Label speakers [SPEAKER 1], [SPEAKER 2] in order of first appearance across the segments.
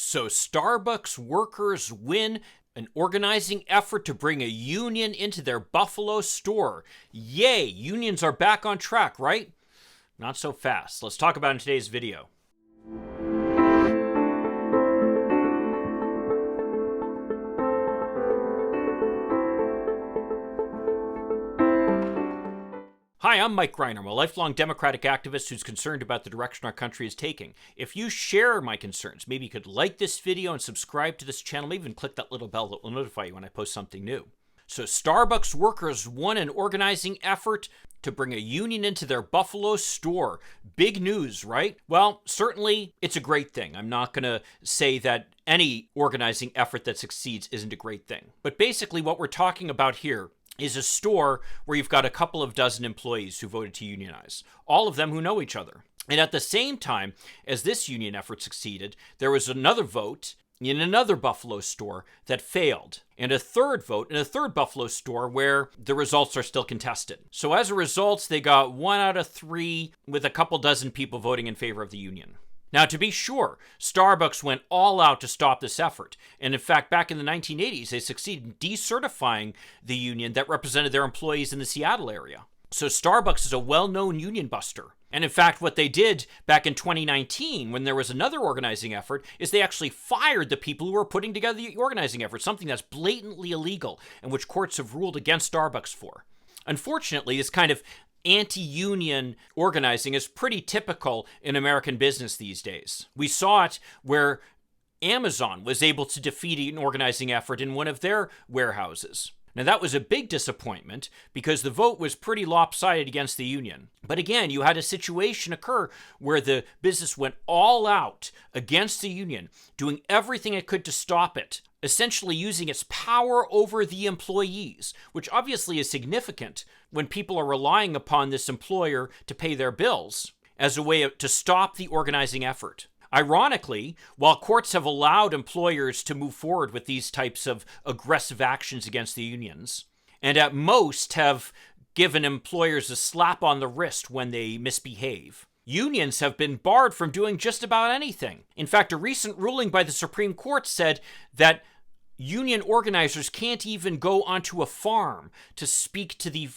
[SPEAKER 1] So Starbucks workers win an organizing effort to bring a union into their Buffalo store. Yay, unions are back on track, right? Not so fast. Let's talk about it in today's video. Hi, I'm Mike Reiner. I'm a lifelong Democratic activist who's concerned about the direction our country is taking. If you share my concerns, maybe you could like this video and subscribe to this channel, maybe even click that little bell that will notify you when I post something new. So Starbucks workers won an organizing effort to bring a union into their Buffalo store. Big news, right? Well, certainly it's a great thing. I'm not going to say that any organizing effort that succeeds isn't a great thing. But basically what we're talking about here is a store where you've got a couple of dozen employees who voted to unionize, all of them who know each other. And at the same time as this union effort succeeded, there was another vote in another Buffalo store that failed, and a third vote in a third Buffalo store where the results are still contested. So as a result, they got 1 out of 3 with a couple dozen people voting in favor of the union. Now, to be sure, Starbucks went all out to stop this effort. And in fact, back in the 1980s, they succeeded in decertifying the union that represented their employees in the Seattle area. So Starbucks is a well-known union buster. And in fact, what they did back in 2019, when there was another organizing effort, is they actually fired the people who were putting together the organizing effort, something that's blatantly illegal and which courts have ruled against Starbucks for. Unfortunately, this kind of anti-union organizing is pretty typical in American business these days. We saw it where Amazon was able to defeat an organizing effort in one of their warehouses. Now, that was a big disappointment because the vote was pretty lopsided against the union. But again, you had a situation occur where the business went all out against the union, doing everything it could to stop it, essentially using its power over the employees, which obviously is significant when people are relying upon this employer to pay their bills as a way to stop the organizing effort. Ironically, while courts have allowed employers to move forward with these types of aggressive actions against the unions, and at most have given employers a slap on the wrist when they misbehave, unions have been barred from doing just about anything. In fact, a recent ruling by the Supreme Court said that union organizers can't even go onto a farm to speak to the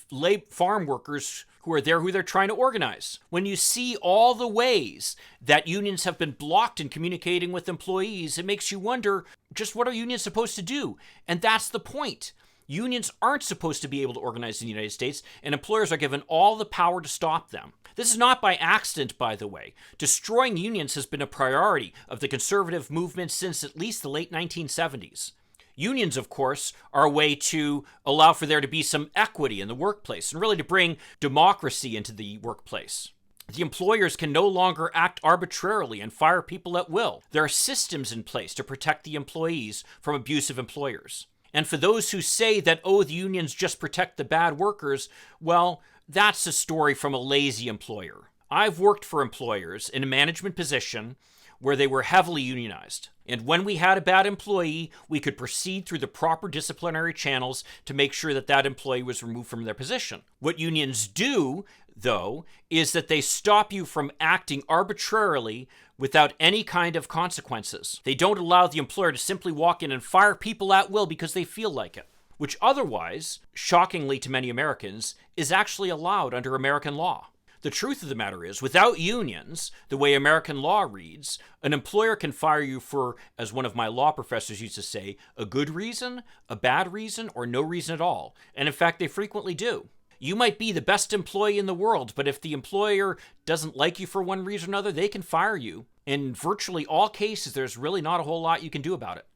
[SPEAKER 1] farm workers who are there, who they're trying to organize. When you see all the ways that unions have been blocked in communicating with employees, it makes you wonder, just what are unions supposed to do? And that's the point. Unions aren't supposed to be able to organize in the United States, and employers are given all the power to stop them. This is not by accident, by the way. Destroying unions has been a priority of the conservative movement since at least the late 1970s. Unions, of course, are a way to allow for there to be some equity in the workplace and really to bring democracy into the workplace. The employers can no longer act arbitrarily and fire people at will. There are systems in place to protect the employees from abusive employers. And for those who say that, oh, the unions just protect the bad workers, well, that's a story from a lazy employer. I've worked for employers in a management position where they were heavily unionized. And when we had a bad employee, we could proceed through the proper disciplinary channels to make sure that that employee was removed from their position. What unions do, though, is that they stop you from acting arbitrarily without any kind of consequences. They don't allow the employer to simply walk in and fire people at will because they feel like it, which otherwise, shockingly to many Americans, is actually allowed under American law. The truth of the matter is, without unions, the way American law reads, an employer can fire you for, as one of my law professors used to say, a good reason, a bad reason, or no reason at all. And in fact, they frequently do. You might be the best employee in the world, but if the employer doesn't like you for one reason or another, they can fire you. In virtually all cases, there's really not a whole lot you can do about it.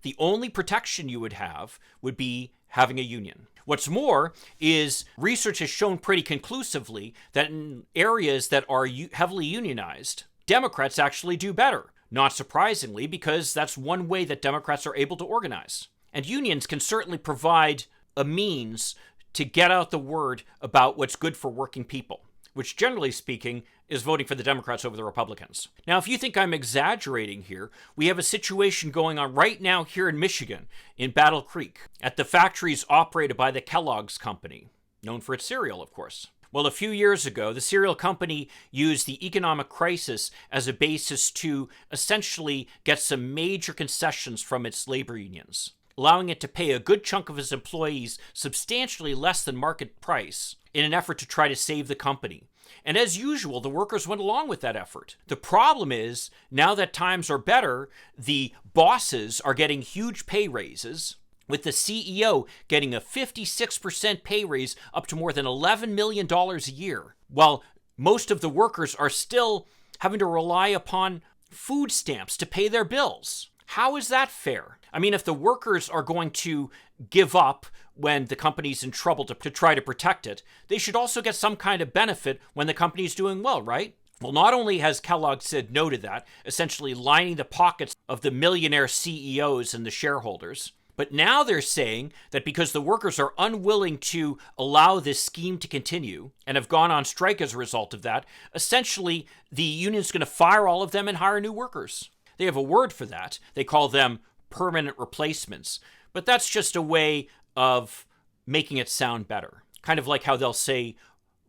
[SPEAKER 1] The only protection you would have would be having a union. What's more is research has shown pretty conclusively that in areas that are heavily unionized, Democrats actually do better. Not surprisingly, because that's one way that Democrats are able to organize. And unions can certainly provide a means to get out the word about what's good for working people, which generally speaking is voting for the Democrats over the Republicans. Now, if you think I'm exaggerating here, we have a situation going on right now here in Michigan, in Battle Creek, at the factories operated by the Kelloggs company, known for its cereal, of course, Well, a few years ago, the cereal company used the economic crisis as a basis to essentially get some major concessions from its labor unions, allowing it to pay a good chunk of its employees substantially less than market price in an effort to try to save the company. And as usual, the workers went along with that effort. The problem is, now that times are better, the bosses are getting huge pay raises, with the CEO getting a 56% pay raise up to more than $11 million a year, while most of the workers are still having to rely upon food stamps to pay their bills. How is that fair? I mean, if the workers are going to give up when the company's in trouble to try to protect it, they should also get some kind of benefit when the company's doing well, right? Well, not only has Kellogg said no to that, essentially lining the pockets of the millionaire CEOs and the shareholders, but now they're saying that because the workers are unwilling to allow this scheme to continue and have gone on strike as a result of that, essentially the union's going to fire all of them and hire new workers. They have a word for that. They call them permanent replacements. But that's just a way of making it sound better. Kind of like how they'll say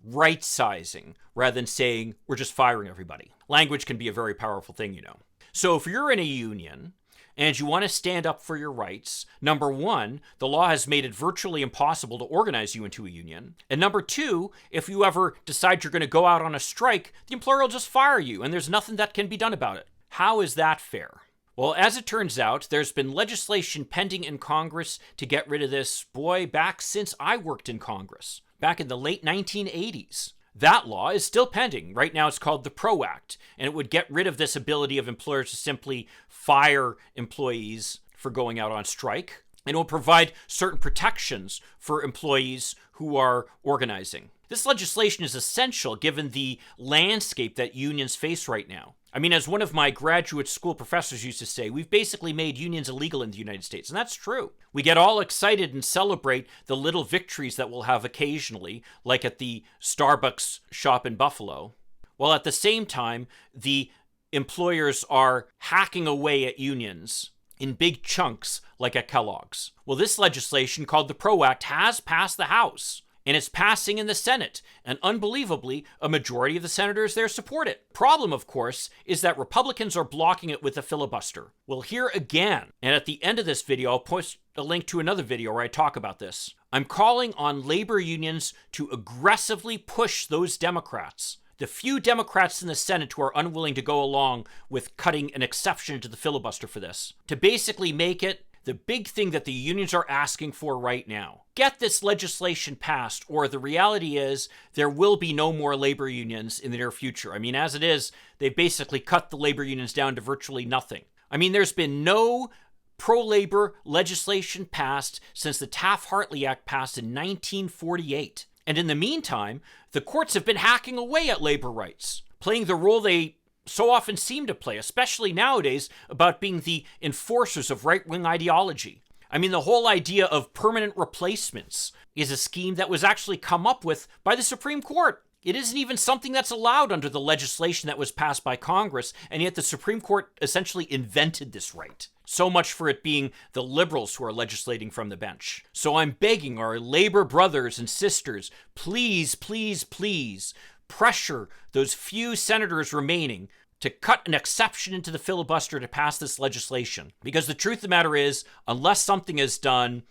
[SPEAKER 1] right sizing rather than saying we're just firing everybody. Language can be a very powerful thing, you know. So if you're in a union and you want to stand up for your rights, number one, the law has made it virtually impossible to organize you into a union. And number two, if you ever decide you're going to go out on a strike, the employer will just fire you and there's nothing that can be done about it. How is that fair? Well, as it turns out, there's been legislation pending in Congress to get rid of this, back since I worked in Congress, back in the late 1980s. That law is still pending. Right now it's called the PRO Act, and it would get rid of this ability of employers to simply fire employees for going out on strike, and it will provide certain protections for employees who are organizing. This legislation is essential given the landscape that unions face right now. I mean, as one of my graduate school professors used to say, we've basically made unions illegal in the United States, and that's true. We get all excited and celebrate the little victories that we'll have occasionally, like at the Starbucks shop in Buffalo, while at the same time, the employers are hacking away at unions in big chunks like at Kellogg's. Well, this legislation called the PRO Act has passed the House, and it's passing in the Senate, and unbelievably, a majority of the senators there support it. Problem, of course, is that Republicans are blocking it with a filibuster. We'll hear again, and at the end of this video, I'll post a link to another video where I talk about this. I'm calling on labor unions to aggressively push those Democrats, the few Democrats in the Senate who are unwilling to go along with cutting an exception to the filibuster for this, to basically make it the big thing that the unions are asking for right now. Get this legislation passed, or the reality is there will be no more labor unions in the near future. I mean, as it is, they've basically cut the labor unions down to virtually nothing. I mean, there's been no pro-labor legislation passed since the Taft-Hartley Act passed in 1948. And in the meantime, the courts have been hacking away at labor rights, playing the role they so often seem to play, especially nowadays, about being the enforcers of right-wing ideology. I mean, the whole idea of permanent replacements is a scheme that was actually come up with by the Supreme Court. It isn't even something that's allowed under the legislation that was passed by Congress, and yet the Supreme Court essentially invented this right. So much for it being the liberals who are legislating from the bench. So I'm begging our labor brothers and sisters, please, please, please, pressure those few senators remaining to cut an exception into the filibuster to pass this legislation. Because the truth of the matter is, unless something is done,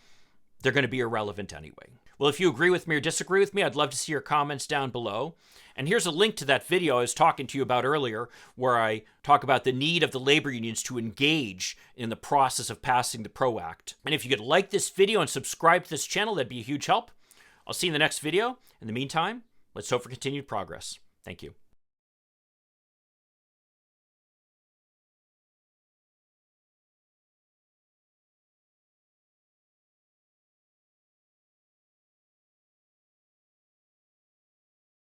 [SPEAKER 1] they're going to be irrelevant anyway. Well, if you agree with me or disagree with me, I'd love to see your comments down below. And here's a link to that video I was talking to you about earlier, where I talk about the need of the labor unions to engage in the process of passing the PRO Act. And if you could like this video and subscribe to this channel, that'd be a huge help. I'll see you in the next video. In the meantime, let's hope for continued progress. Thank you.